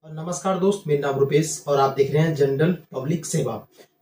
नमस्कार दोस्त, मेरा नाम रुपेश और आप देख रहे हैं जनरल पब्लिक सेवा।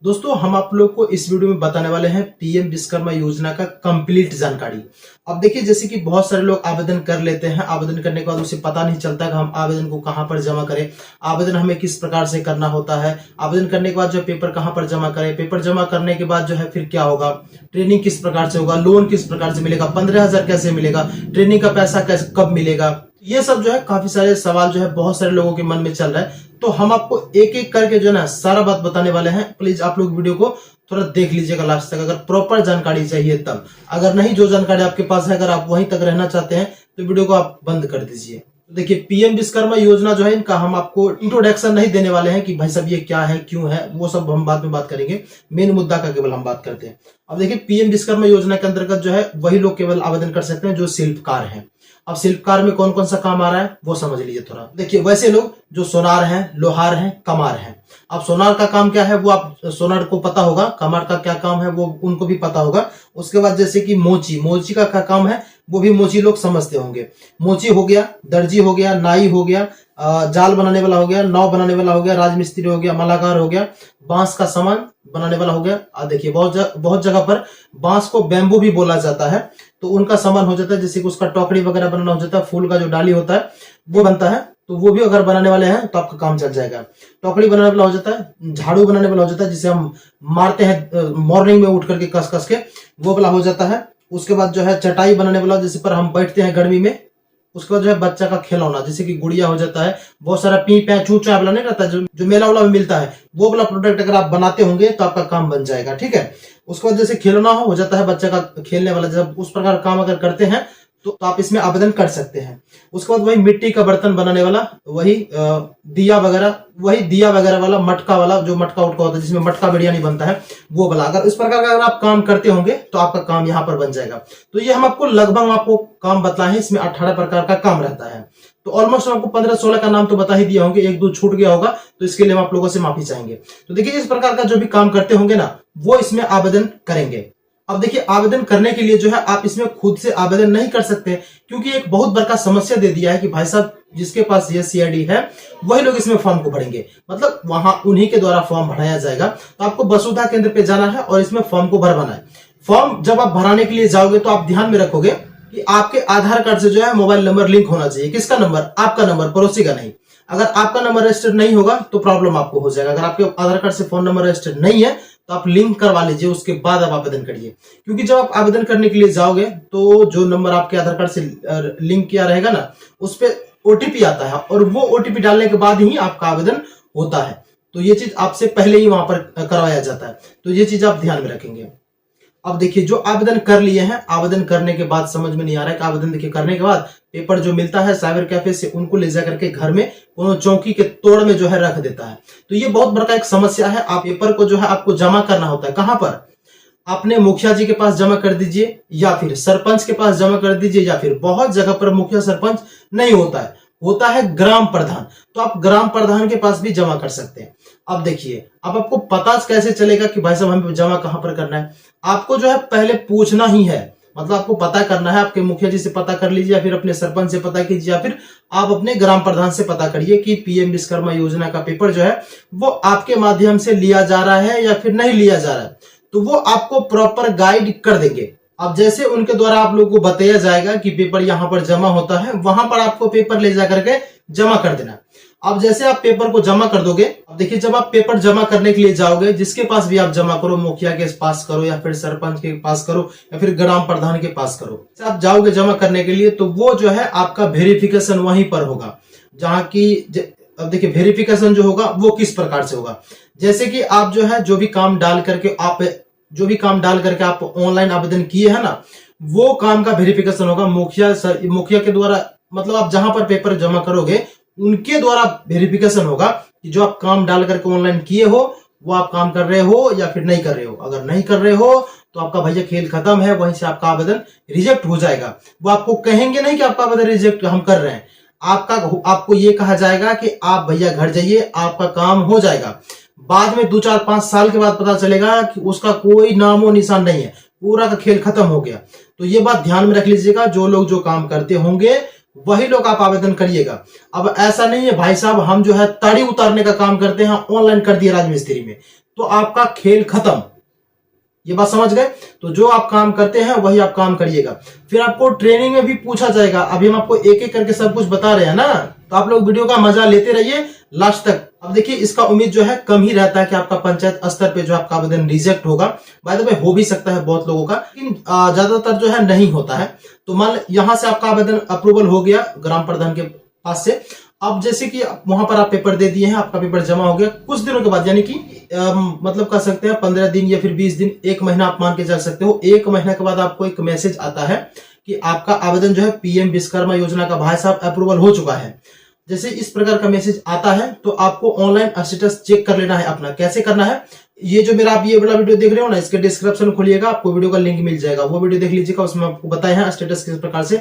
दोस्तों, हम आप लोग को इस वीडियो में बताने वाले हैं पीएम विश्वकर्मा योजना का कंप्लीट जानकारी। अब देखिए, जैसे कि बहुत सारे लोग आवेदन कर लेते हैं, आवेदन करने के बाद उसे पता नहीं चलता कि हम आवेदन को कहां पर जमा करें, आवेदन हमें किस प्रकार से करना होता है, आवेदन करने के बाद जो पेपर कहां पर जमा करें, पेपर जमा करने के बाद जो है फिर क्या होगा, ट्रेनिंग किस प्रकार से होगा, लोन किस प्रकार से मिलेगा, 15,000 कैसे मिलेगा, ट्रेनिंग का पैसा कैसे कब मिलेगा, ये सब जो है काफी सारे सवाल जो है बहुत सारे लोगों के मन में चल रहा है। तो हम आपको एक एक करके जो है ना सारा बात बताने वाले हैं। प्लीज आप लोग वीडियो को थोड़ा देख लीजिएगा लास्ट तक, अगर प्रॉपर जानकारी चाहिए तब। अगर नहीं, जो जानकारी आपके पास है, अगर आप वहीं तक रहना चाहते हैं तो वीडियो को आप बंद कर दीजिए। देखिए, पीएम विश्वकर्मा योजना जो है, इनका हम आपको इंट्रोडक्शन नहीं देने वाले हैं कि भाई साहब ये क्या है, क्यों है, वो सब हम बाद में बात करेंगे। मेन मुद्दा का केवल हम बात करते हैं। अब देखिए, पीएम विश्वकर्मा योजना के अंतर्गत जो है वही लोग केवल आवेदन कर सकते हैं जो शिल्पकार हैं। अब शिल्पकार में कौन कौन सा काम आ रहा है वो समझ लीजिए थोड़ा। देखिए, वैसे लोग जो सोनार हैं, लोहार हैं, कमार हैं। अब सोनार का काम क्या है वो आप सोनार को पता होगा, कमार का क्या काम है वो उनको भी पता होगा। उसके बाद जैसे कि मोची का क्या काम है वो भी मोची लोग समझते होंगे। मोची हो गया, दर्जी हो गया, नाई हो गया, जाल बनाने वाला हो गया, नाव बनाने वाला हो गया, राजमिस्त्री हो गया, मलाकार हो गया, बांस का सामान बनाने वाला हो गया। देखिए, बहुत जगह पर बांस को बैम्बू भी बोला जाता है, तो उनका सामान हो जाता है। जैसे कि उसका टोकरी वगैरह बनाना हो जाता है, फूल का जो डाली होता है वो बनता है, तो वो भी अगर बनाने वाले हैं तो आपका काम चल जाएगा। टोकरी बनाने वाला हो जाता है, झाड़ू बनाने वाला हो जाता है, जिसे हम मारते हैं मॉर्निंग में उठ करके कस कस के, वो वाला हो जाता है। उसके बाद जो है चटाई बनाने वाला, जिस पर हम बैठते हैं गर्मी में। उसके बाद जो है बच्चा का खिलौना, जैसे कि गुड़िया हो जाता है। बहुत सारा पी पै चू चा वाला नहीं रहता जो मेला वाला में मिलता है, वो वाला प्रोडक्ट अगर आप बनाते होंगे तो आपका काम बन जाएगा। ठीक है। उसके बाद जैसे खिलौना हो जाता है बच्चा का खेलने वाला, जब उस प्रकार का काम अगर करते हैं तो आप इसमें आवेदन कर सकते हैं। उसके बाद वही मिट्टी का बर्तन बनाने वाला, वही दिया वगैरह वाला, मटका वाला, जो मटका उटका होता है जिसमें मटका बिरयानी बनता है, वो वाला। अगर इस प्रकार का अगर आप काम करते होंगे तो आपका काम यहाँ पर बन जाएगा। तो ये हम लगभग आपको काम बताए हैं। इसमें 18 प्रकार का काम रहता है। तो ऑलमोस्ट आपको 15-16 का नाम तो बता ही दिया होंगे, एक दो छूट गया होगा तो इसके लिए हम आप लोगों से माफी चाहेंगे। तो देखिए, इस प्रकार का जो भी काम करते होंगे ना वो इसमें आवेदन करेंगे। अब देखिए, आवेदन करने के लिए जो है आप इसमें खुद से आवेदन नहीं कर सकते, क्योंकि एक बहुत बड़ा समस्या दे दिया है कि भाई साहब जिसके पास ये सीआईडी है वही लोग इसमें फॉर्म को भरेंगे, मतलब वहां उन्हीं के द्वारा फॉर्म भराया जाएगा। तो आपको वसुधा केंद्र पे जाना है और इसमें फॉर्म को भरवाना है। फॉर्म जब आप भराने के लिए जाओगे तो आप ध्यान में रखोगे कि आपके आधार कार्ड से जो है मोबाइल नंबर लिंक होना चाहिए। किसका नंबर? आपका नंबर, पड़ोसी का नहीं। अगर आपका नंबर रजिस्टर्ड नहीं होगा तो प्रॉब्लम आपको हो जाएगा। अगर आपके आधार कार्ड से फोन नंबर रजिस्टर्ड नहीं है तो आप लिंक करवा लीजिए, उसके बाद आप आवेदन करिए। क्योंकि जब आप आवेदन करने के लिए जाओगे तो जो नंबर आपके आधार कार्ड से लिंक किया रहेगा ना, उस पर ओटीपी आता है और वो ओटीपी डालने के बाद ही आपका आवेदन होता है। तो ये चीज आपसे पहले ही वहां पर करवाया जाता है, तो ये चीज आप ध्यान में रखेंगे। अब देखिए, जो आवेदन कर लिए हैं, आवेदन करने के बाद समझ में नहीं आ रहा है कि आवेदन देखिए करने के बाद पेपर जो मिलता है साइबर कैफे से, उनको ले जाकर के घर में कोनो चौकी के तोड़ में जो है रख देता है। तो ये बहुत बड़ा एक समस्या है। आप पेपर को जो है आपको जमा करना होता है कहां पर? अपने मुखिया जी के पास जमा कर दीजिए, या फिर सरपंच के पास जमा कर दीजिए, या फिर बहुत जगह पर मुखिया सरपंच नहीं होता है ग्राम प्रधान, तो आप ग्राम प्रधान के पास भी जमा कर सकते हैं। अब देखिए, अब आपको पता कैसे चलेगा कि भाई साहब हमें जमा कहां पर करना है? आपको जो है पहले पूछना ही है, मतलब आपको पता करना है। आपके मुखिया जी से पता कर लीजिए, या फिर अपने सरपंच से पता कीजिए, या फिर आप अपने ग्राम प्रधान से पता करिए कि पीएम विश्वकर्मा योजना का पेपर जो है वो आपके माध्यम से लिया जा रहा है या फिर नहीं लिया जा रहा है। तो वो आपको प्रॉपर गाइड कर देंगे। अब जैसे उनके द्वारा आप लोगों को बताया जाएगा कि पेपर यहां पर जमा होता है, वहां पर आपको पेपर ले जाकर के जमा कर देना। अब जैसे आप पेपर को जमा कर दोगे, अब देखिए, जब आप पेपर जमा करने के लिए जाओगे, जिसके पास भी आप जमा करो, मुखिया के पास करो या फिर सरपंच के पास करो या फिर ग्राम प्रधान के पास करो, आप जाओगे जमा करने के लिए, तो वो जो है आपका वेरिफिकेशन वहीं पर होगा। जहां की अब देखिए, वेरिफिकेशन जो होगा वो किस प्रकार से होगा? जैसे कि आप जो है जो भी काम डाल करके आप ऑनलाइन आवेदन किए हैं ना, वो काम का वेरिफिकेशन होगा मुखिया के द्वारा। मतलब आप जहां पर पेपर जमा करोगे उनके द्वारा वेरिफिकेशन होगा कि जो आप काम डाल करके ऑनलाइन किए हो वो आप काम कर रहे हो या फिर नहीं कर रहे हो। अगर नहीं कर रहे हो तो आपका भैया खेल खत्म है, वहीं से आपका आवेदन रिजेक्ट हो जाएगा। वो आपको कहेंगे नहीं कि आपका आवेदन रिजेक्ट हम कर रहे हैं, आपको ये कहा जाएगा कि आप भैया घर जाइए, आपका काम हो जाएगा। बाद में 2-4-5 साल के बाद पता चलेगा कि उसका कोई नामो निशान नहीं है, पूरा का खेल खत्म हो गया। तो ये बात ध्यान में रख लीजिएगा। जो लोग जो काम करते होंगे वही लोग आप आवेदन करिएगा। अब ऐसा नहीं है भाई साहब हम जो है तड़ी उतारने का काम करते हैं, ऑनलाइन कर दिए राजमिस्त्री में, तो आपका खेल खत्म। ये बात समझ गए? तो जो आप काम करते हैं वही आप काम करिएगा। फिर आपको ट्रेनिंग में भी पूछा जाएगा। अभी हम आपको एक एक करके सब कुछ बता रहे हैं ना, तो आप लोग वीडियो का मजा लेते रहिए लास्ट तक। अब देखिए इसका उम्मीद जो है कम ही रहता है कि आपका पंचायत स्तर पे जो आपका आवेदन रिजेक्ट होगा। बाय द वे हो भी सकता है बहुत लोगों का, लेकिन ज्यादातर जो है नहीं होता है। तो मान यहां से आपका आवेदन अप्रूवल हो गया ग्राम प्रधान के पास से। अब जैसे कि वहां पर आप पेपर दे दिए हैं, आपका पेपर जमा हो गया, कुछ दिनों के बाद यानी कि मतलब कह सकते हैं 15 दिन या फिर 20 दिन, 1 महीना आप मान के चल सकते हो। 1 महीने के बाद आपको एक मैसेज आता है कि आपका आवेदन जो है पीएम विश्वकर्मा योजना का भाई साहब अप्रूवल हो चुका है। जैसे इस प्रकार का मैसेज आता है तो आपको ऑनलाइन स्टेटस चेक कर लेना है अपना। कैसे करना है, ये जो मेरा आप ये वाला वीडियो देख रहे हो ना, इसके डिस्क्रिप्शन खोलिएगा, आपको वीडियो का लिंक मिल जाएगा, वो वीडियो देख लीजिएगा। उसमें आपको बताया है स्टेटस किस प्रकार से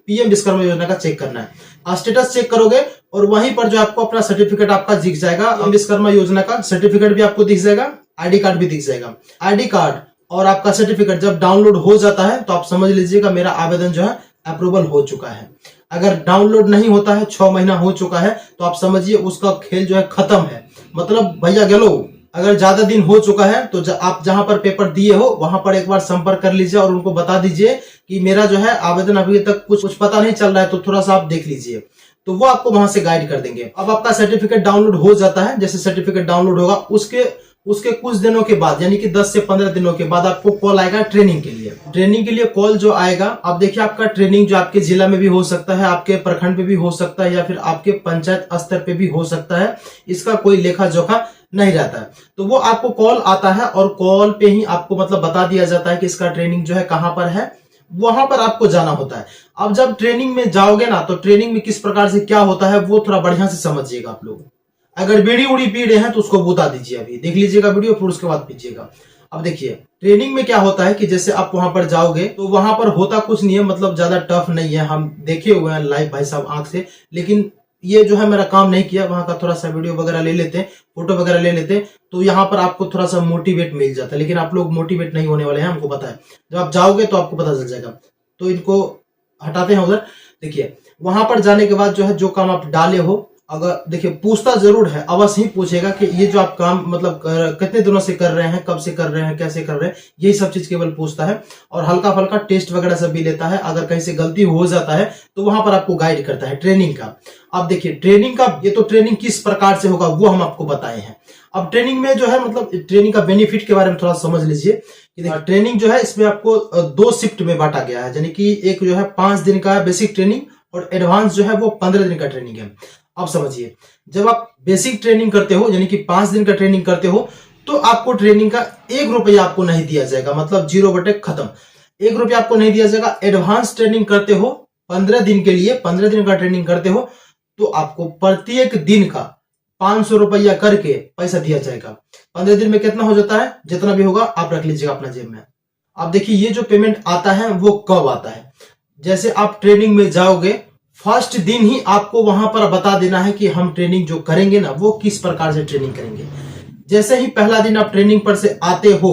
पीएम विश्वकर्मा योजना का चेक करना है। स्टेटस चेक करोगे और वहीं पर जो आपको अपना सर्टिफिकेट आपका दिख जाएगा, विश्वकर्मा योजना का सर्टिफिकेट भी आपको दिख जाएगा, आईडी कार्ड भी दिख जाएगा। आईडी कार्ड और आपका सर्टिफिकेट जब डाउनलोड हो जाता है तो आप समझ लीजिएगा मेरा आवेदन जो है अप्रूवल हो चुका है। अगर डाउनलोड नहीं होता है, 6 महीना हो चुका है, तो आप समझिए उसका खेल जो है खत्म है। मतलब भैया गेलो, अगर ज्यादा दिन हो चुका है तो आप जहां पर पेपर दिए हो वहां पर एक बार संपर्क कर लीजिए और उनको बता दीजिए कि मेरा जो है आवेदन अभी तक कुछ पता नहीं चल रहा है, तो थोड़ा सा आप देख लीजिए, तो वो आपको वहां से गाइड कर देंगे। अब आपका सर्टिफिकेट डाउनलोड हो जाता है, जैसे सर्टिफिकेट डाउनलोड होगा उसके कुछ दिनों के बाद यानी कि 10 से 15 दिनों के बाद आपको कॉल आएगा ट्रेनिंग के लिए। ट्रेनिंग के लिए कॉल जो आएगा, अब देखिए आपका ट्रेनिंग जो आपके जिला में भी हो सकता है, आपके प्रखंड पे भी हो सकता है, या फिर आपके पंचायत स्तर पे भी हो सकता है, इसका कोई लेखा जोखा नहीं रहता है। तो वो आपको कॉल आता है और कॉल पे ही आपको मतलब बता दिया जाता है कि इसका ट्रेनिंग जो है कहां पर है, वहां पर आपको जाना होता है। अब जब ट्रेनिंग में जाओगे ना, तो ट्रेनिंग में किस प्रकार से क्या होता है वो थोड़ा बढ़िया से समझिएगा आप लोग। अगर बीड़ी उड़ी पी रहे हैं तो उसको बता दीजिए, अभी देख लीजिएगा वीडियो, फिर उसके बाद पीजिएगा। अब देखिए ट्रेनिंग में क्या होता है कि जैसे आप वहां पर जाओगे तो वहां पर होता कुछ नहीं है, मतलब ज्यादा टफ नहीं है, हम देखे हुए हैं लाइव भाई साहब आंख से। लेकिन ये जो है मेरा काम नहीं किया, वहां का थोड़ा सा वीडियो वगैरह ले लेते, फोटो वगैरह ले लेते, तो यहाँ पर आपको थोड़ा सा मोटिवेट मिल जाता है। लेकिन आप लोग मोटिवेट नहीं होने वाले हैं, हमको पता है। जब आप जाओगे तो आपको पता चल जाएगा। तो इनको हटाते हैं उधर। देखिए वहां पर जाने के बाद जो है जो काम आप डाले हो, अगर देखिए पूछता जरूर है, अवश्य ही पूछेगा कि ये जो आप काम मतलब कितने दिनों से कर रहे हैं, कब से कर रहे हैं, कैसे कर रहे हैं, यही सब चीज केवल पूछता है। और हल्का फल्का टेस्ट वगैरह सब भी लेता है। अगर कहीं से गलती हो जाता है तो वहां पर आपको गाइड करता है ट्रेनिंग का। अब देखिए ट्रेनिंग का, ये तो ट्रेनिंग किस प्रकार से होगा वो हम आपको बताए हैं। अब ट्रेनिंग में जो है मतलब ट्रेनिंग का बेनिफिट के बारे में थोड़ा समझ लीजिए। ट्रेनिंग जो है इसमें आपको 2 शिफ्ट में बांटा गया है, यानी कि एक जो है 5 दिन का बेसिक ट्रेनिंग और एडवांस जो है वो 15 दिन का ट्रेनिंग है। अब समझिए जब आप बेसिक ट्रेनिंग करते हो यानी कि 5 दिन का ट्रेनिंग करते हो, तो आपको ट्रेनिंग का 1 रुपया आपको नहीं दिया जाएगा, मतलब 0 बटे खत्म, 1 रुपया आपको नहीं दिया जाएगा। एडवांस ट्रेनिंग करते हो 15 दिन के लिए, 15 दिन का ट्रेनिंग करते हो, तो आपको प्रत्येक दिन का 500 रुपया करके पैसा दिया जाएगा। 15 दिन में कितना हो जाता है, जितना भी होगा आप रख लीजिएगा अपना जेब में। अब देखिए ये जो पेमेंट आता है वो कब आता है, जैसे आप ट्रेनिंग में जाओगे फर्स्ट दिन ही आपको वहां पर बता देना है कि हम ट्रेनिंग जो करेंगे ना वो किस प्रकार से ट्रेनिंग करेंगे। जैसे ही पहला दिन आप ट्रेनिंग पर से आते हो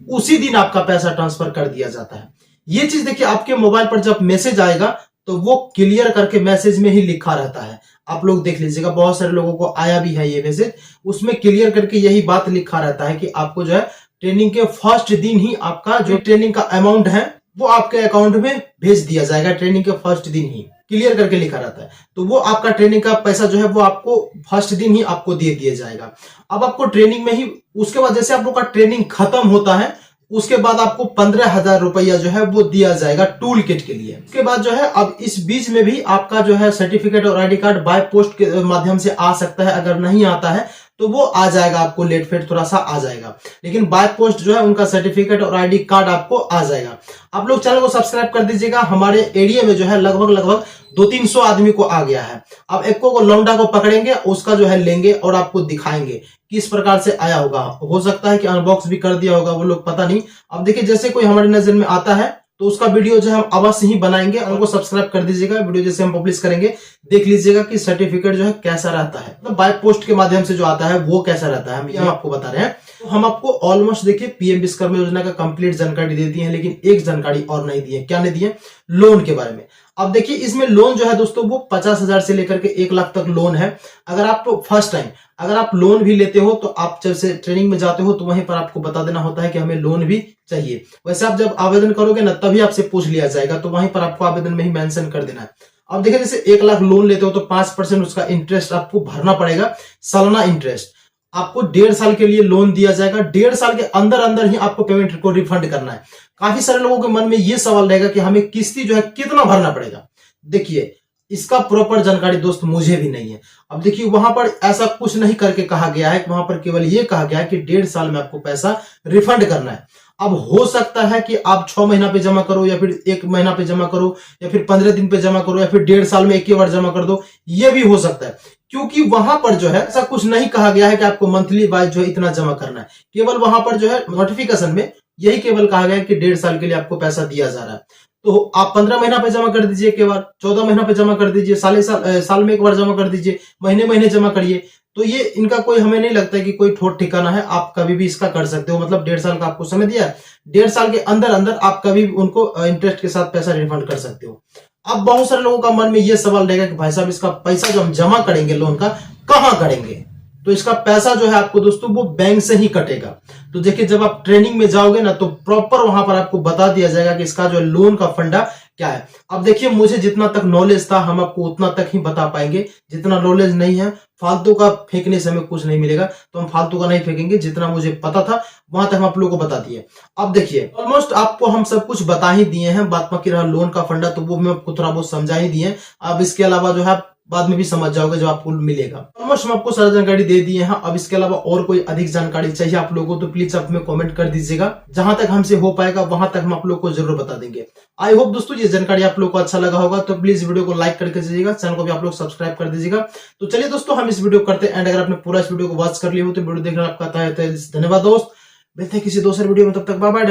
उसी दिन आपका पैसा ट्रांसफर कर दिया जाता है। ये चीज देखिए आपके मोबाइल पर जब मैसेज आएगा तो वो क्लियर करके मैसेज में ही लिखा रहता है, आप लोग देख लीजिएगा। बहुत सारे लोगों को आया भी है ये मैसेज, उसमें क्लियर करके यही बात लिखा रहता है कि आपको जो है ट्रेनिंग के फर्स्ट दिन ही आपका जो ट्रेनिंग का अमाउंट है वो आपके अकाउंट में भेज दिया जाएगा। ट्रेनिंग के फर्स्ट दिन ही क्लियर करके लिखा रहता है, तो वो आपका ट्रेनिंग का पैसा जो है वो आपको फर्स्ट दिन ही आपको दे दिया जाएगा। अब आपको ट्रेनिंग में ही, उसके बाद जैसे आप लोग का ट्रेनिंग खत्म होता है उसके बाद आपको 15,000 रुपया जो है वो दिया जाएगा टूल किट के लिए। उसके बाद जो है अब इस बीच में भी आपका जो है सर्टिफिकेट और आईडी कार्ड बाय पोस्ट के माध्यम से आ सकता है। अगर नहीं आता है तो वो आ जाएगा, आपको लेट फेट थोड़ा सा आ जाएगा, लेकिन बाय पोस्ट जो है उनका सर्टिफिकेट और आईडी कार्ड आपको आ जाएगा। आप लोग चैनल को सब्सक्राइब कर दीजिएगा। हमारे एरिया में जो है लगभग 200-300 आदमी को आ गया है। अब एक को लौंडा को पकड़ेंगे, उसका जो है लेंगे और आपको दिखाएंगे किस प्रकार से आया होगा। हो सकता है कि अनबॉक्स भी कर दिया होगा, वो लोग पता नहीं। अब देखिए जैसे कोई हमारी नजर में आता है तो उसका वीडियो जो है हम अवश्य ही बनाएंगे। उनको सब्सक्राइब कर दीजिएगा। वीडियो जैसे हम पब्लिश करेंगे देख लीजिएगा कि सर्टिफिकेट जो है कैसा रहता है, तो बाय पोस्ट के माध्यम से जो आता है वो कैसा रहता है, हम ये आपको बता रहे हैं। तो हम आपको ऑलमोस्ट देखिए पीएम विश्वकर्मा योजना का कंप्लीट जानकारी दे दी है, लेकिन एक जानकारी और नहीं दी है। क्या नहीं दी है? लोन के बारे में। अब देखिए इसमें लोन जो है दोस्तों वो 50,000 से लेकर के 1 लाख तक लोन है। अगर आप फर्स्ट टाइम अगर आप लोन भी लेते हो तो आप जब से ट्रेनिंग में जाते हो तो वहीं पर आपको बता देना होता है कि हमें लोन भी चाहिए। वैसे आप जब आवेदन करोगे ना तभी आपसे पूछ लिया जाएगा, तो वहीं पर आपको आवेदन में ही मेंशन कर देना है। अब देखिए जैसे 1 लाख लोन लेते हो तो 5% उसका इंटरेस्ट आपको भरना पड़ेगा, सालाना इंटरेस्ट। आपको 1.5 साल के लिए लोन दिया जाएगा, 1.5 साल के अंदर अंदर ही आपको पेमेंट को रिफंड करना है। काफी सारे लोगों के मन में ये सवाल रहेगा कि हमें किस्ती जो है कितना भरना पड़ेगा। देखिए इसका प्रॉपर जानकारी दोस्त मुझे भी नहीं है। अब देखिए वहां पर ऐसा कुछ नहीं करके कहा गया है, वहां पर केवल ये कहा गया है कि 1.5 साल में आपको पैसा रिफंड करना है। अब हो सकता है कि आप 6 महीना पे जमा करो या फिर 1 महीना पे जमा करो या फिर 15 दिन पे जमा करो या फिर 1.5 साल में एक ही बार जमा कर दो, ये भी हो सकता है। क्योंकि वहां पर जो है ऐसा कुछ नहीं कहा गया है कि आपको मंथली वाइज जो है इतना जमा करना है। केवल वहां पर जो है नोटिफिकेशन में यही केवल कहा गया है कि 1.5 साल के लिए आपको पैसा दिया जा रहा है। तो आप 15 महीना पे जमा कर दीजिए, एक बार 14 महीना पे जमा कर दीजिए, साल में एक बार जमा कर दीजिए, महीने महीने जमा करिए। तो ये इनका कोई हमें नहीं लगता है कि कोई ठोट ठिकाना है। आप कभी भी इसका कर सकते हो, मतलब 1.5 साल का आपको समय दिया है, 1.5 साल के अंदर अंदर आप कभी भी उनको इंटरेस्ट के साथ पैसा रिफंड कर सकते हो। अब बहुत सारे लोगों का मन में ये सवाल रहेगा कि भाई साहब इसका पैसा जो हम जमा करेंगे लोन का कहां करेंगे। तो इसका पैसा जो है आपको दोस्तों वो बैंक से ही कटेगा। तो देखिए जब आप ट्रेनिंग में जाओगे ना तो प्रॉपर वहां पर आपको बता दिया जाएगा कि इसका जो लोन का फंडा क्या है। अब देखिए मुझे जितना तक नॉलेज था हम आपको उतना तक ही बता पाएंगे, जितना नॉलेज नहीं है फालतू का फेंकने से हमें कुछ नहीं मिलेगा, तो हम फालतू का नहीं फेंकेंगे। जितना मुझे पता था वहां तक हम आप लोगों को बता दिए। अब देखिए ऑलमोस्ट आपको हम सब कुछ बता ही दिए हैं। बात बाकी रहा लोन का फंडा तो वो मैं आपको थोड़ा बहुत समझा ही दिए। अब इसके अलावा जो है बाद में भी समझ जाओगे जब आपको मिलेगा। ऑलमोस्ट हम आपको सारा जानकारी दे दिए हैं। अब इसके अलावा और कोई अधिक जानकारी चाहिए आप लोगों को तो प्लीज आप हमें कमेंट कर दीजिएगा। जहां तक हमसे हो पाएगा वहां तक हम आप लोग को जरूर बता देंगे। आई होप दोस्तों ये जानकारी आप लोग को अच्छा लगा होगा, तो प्लीज वीडियो को लाइक करके दीजिएगा, चैनल को भी आप लोग सब्सक्राइब कर दीजिएगा। तो चलिए दोस्तों हम इस वीडियो को करते हैं एंड। अगर आपने पूरा इस वीडियो को वॉच कर लिया हो तो वीडियो देखना आपका धन्यवाद दोस्त। मिलते हैं किसी दूसरे वीडियो में, तब तक बाय बाय।